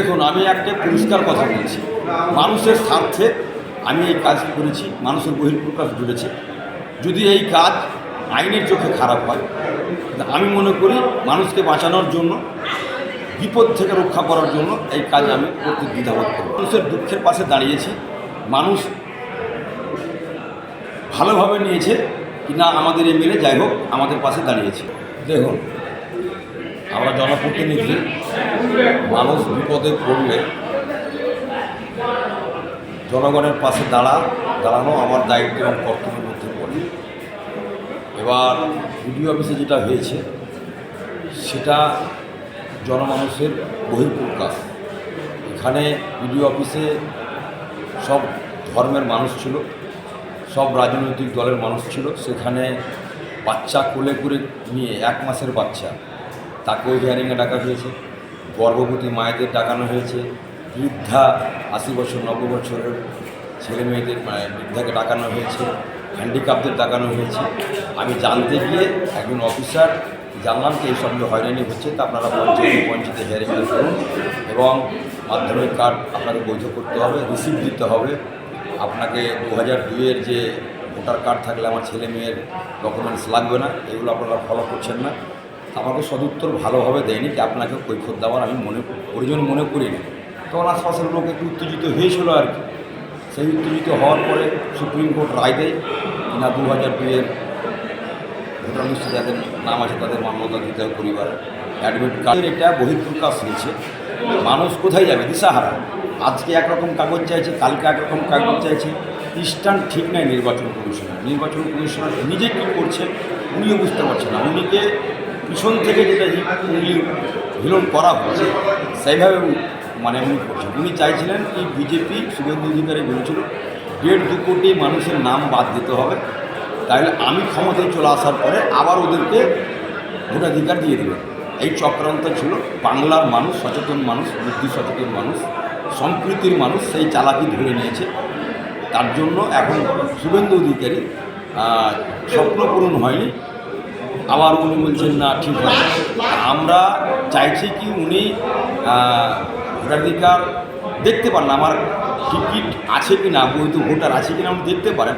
দেখুন, আমি একটা পরিষ্কার কথা বলছি, মানুষের স্বার্থে আমি এই কাজ করেছি, মানুষের বহিঃপ্রকাশ জুড়েছে। যদি এই কাজ আইনের চোখে খারাপ হয়, আমি মনে করি মানুষকে বাঁচানোর জন্য, বিপদ থেকে রক্ষা করার জন্য এই কাজ আমি করতে দ্বিধাবোধ করি। মানুষের দুঃখের পাশে দাঁড়িয়েছি, মানুষ ভালোভাবে নিয়েছে কি না আমাদের এমএলএ যাই হোক আমাদের পাশে দাঁড়িয়েছে। দেখুন, আমরা জনপ্রতিনিধি, মানুষ বিপদে পড়লে জনগণের পাশে দাঁড়ানো আমার দায়িত্ব এবং কর্তব্যের মধ্যে পড়ে। এবার বিডিও অফিসে যেটা হয়েছে সেটা জনমানুষের বহিঃপ্রকাশ। এখানে বিডিও অফিসে সব ধর্মের মানুষ ছিল, সব রাজনৈতিক দলের মানুষ ছিল। সেখানে বাচ্চা কোলে করে নিয়ে 1 মাসের বাচ্চা, তাকেও হিয়ারিংয়ে ডাকা হয়েছে। গর্ভবতী মায়েদের ডাকানো হয়েছে, বৃদ্ধা 80 বছর 90 বছরের ছেলে মেয়েদের বৃদ্ধাকে ডাকানো হয়েছে, হ্যান্ডিক্যাপদের ডাকানো হয়েছে। আমি জানতে গিয়ে একজন অফিসার জানলাম যে এই সঙ্গে হয়রানি হচ্ছে, তা আপনারা পঞ্চায়েতে হিয়ারিং করুন এবং মাধ্যমিক কার্ড আপনাকে বৈধ করতে হবে, রিসিপ্ট দিতে হবে। আপনাকে 2002-এর যে ভোটার কার্ড থাকলে আমার ছেলে মেয়ের ডকুমেন্টস লাগবে না, এগুলো আপনারা ফলো করছেন না। আমাকে সদুত্তর ভালোভাবে দেয়নি যে আপনাকে কৈফিয়ত দেওয়ার আমি প্রয়োজন মনে করিনি। তখন আশপাশের লোক একটু উত্তেজিত হয়েছিল আর কি। সেই উত্তেজিত হওয়ার পরে সুপ্রিম কোর্ট রায় দেয় না 2002-এর ভোটার লিস্টে যাদের নাম আছে তাদের মান্যতা দিতে হবে পরিবারের অ্যাডমিট কার্ডের। এটা বহিঃপ্রকাশ হয়েছে, মানুষ কোথায় যাবে দিশাহারা। আজকে একরকম কাগজ চাইছে, কালকে একরকম কাগজ চাইছে। স্ট্যান্ড ঠিক নাই নির্বাচন কমিশনার নিজে কী করছেন উনিও বুঝতে পারছেন না। উনিকে পিছন থেকে যেটা হিলন করা হচ্ছে সেইভাবে উনি করছেন। উনি চাইছিলেন কি বিজেপি শুভেন্দু অধিকারী বলেছিল 1.5-2 কোটি মানুষের নাম বাদ দিতে হবে, তাহলে আমি ক্ষমতায় চলে আসার পরে আবার ওদেরকে ভোটাধিকার দিয়ে দেবেন। এই চক্রান্ত ছিল। বাংলার মানুষ সচেতন মানুষ, বুদ্ধি সচেতন মানুষ, সম্প্রীতির মানুষ সেই চালাকি ধরে নিয়েছে। তার জন্য এখন শুভেন্দু অধিকারী স্বপ্ন পূরণ হয়নি, আবার উনি বলছেন না ঠিক আছে। আমরা চাইছি কি উনি ভোটাধিকার দেখতে পারেন, আমার টিকিট আছে কি না, বৈধ ভোটার আছে কি না উনি দেখতে পারেন।